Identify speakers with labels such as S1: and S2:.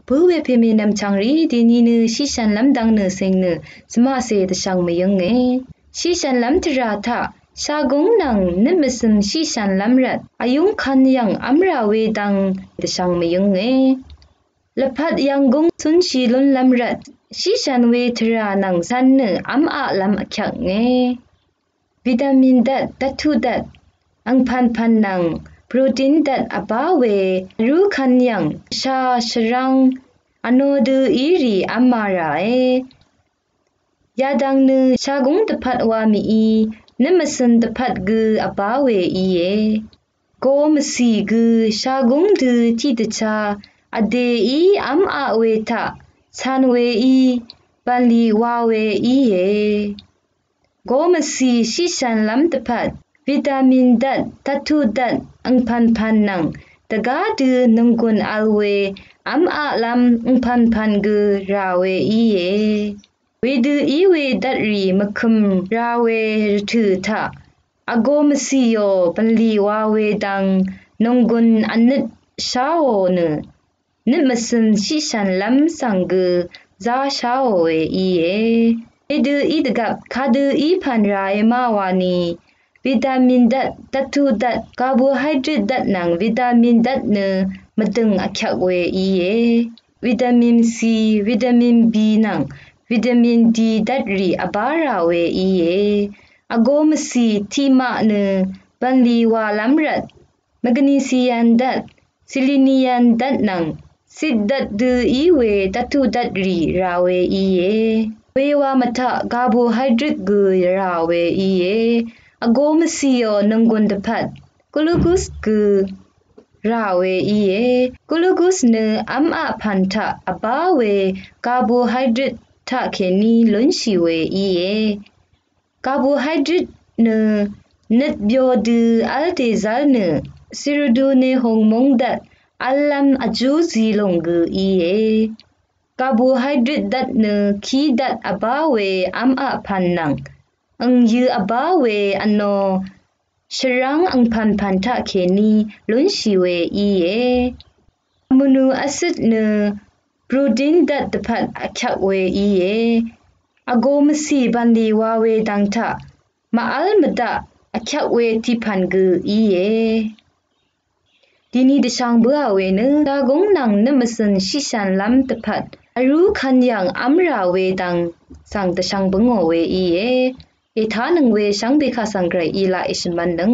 S1: ผู้เวเพมีนำชังรีดีนีเนชิชันลำดังเนเซงเนสมาเซตชังมยังเงชิชันลำทราทะชากงนังนิมสมชิชันลำรัดอายุงคันยังอัมราเวดังตชังมยังเงละพัดยังกงสุนชีลุนลำรัดชิชันเวทรานังสันเนอัมอาลำอักเงวิตามินดัดตัทุดัดอังพันนังโปรตีนดัดอบาเวรูคันยังชาชรังอโนดูอีรีอัมมาราเอยาดังเนชากงตพัดวามีอีนิมสันตพัดกืออบาเวอีเยโกมสีกือชากงดูที่ตชาอเดอีอัมอาเวทะชันเวอีปันลีวาเวอีเยโกมสีชิชันลำตพัดวิตามินดัดตัทุดัดอังพันนังตะกาดูนงกุนอัลเวอัมอาลำอังพันกือราเวอีเยเวดูอีเวดัดรีมคุมราเวรถือทะอโกมสีโยปันลีวาเวดังนงกุนอันนิดชาโอเนนิมสมชิชันลำสังกือซาชาโอเวอีเยเวดูอีดกับคาดูอีพันรายมาวานีวิตามินดัดตัทุดัดคาร์โบไฮเดรตดัดนังวิตามินดัดเนมดึงอักขเวอีเยวิตามินซีวิตามินบีนังวิตามินดีดัดรีอบาราเวอีเยอโกมสีทีมาเนบันลีวาลัมรัดแมกนีเซียนดัดซิลิเนียนดัดนังสิดดัดดูอีเวตัทุดัดรีราเวอีเยเววามทะคาร์โบไฮเดรตกือราเวอีเยอโกมสีโยนงกุนตพัดกลูกุสกือราเวอีเยกลูกุสเนอัมอาพันทะอบาเวคาร์โบไฮเดรตทะเคนีลุนชีเวอีเยคาร์โบไฮเดรตเนนิดเบียวดูอัลเตซัลเนซิรดูเนฮงมงดัดอัลลัมอจูซีลงกืออีเยคาร์โบไฮเดรตดัดเนคีดัดอบาเวอัมอาพันนังอังยืออบาเวอันโนชรังอังพันทะเคนีลุนชีเวอีเยอะมิโนแอซิดเนโปรตีนดัดตพัดอักขเวอีเยอโกมสีบันลีวาเวดังทะมาอัลมดะอักขเวที่พันกืออีเยดีนี้ดิฉันบัวเวเนตากงนังนมสันชิชันลำตพัดอรูคันยังอัมราเวดังสังตชังบังโอเวอีเยเอทานังเวชังเบคาสังไกรอีลาอิชมันดัง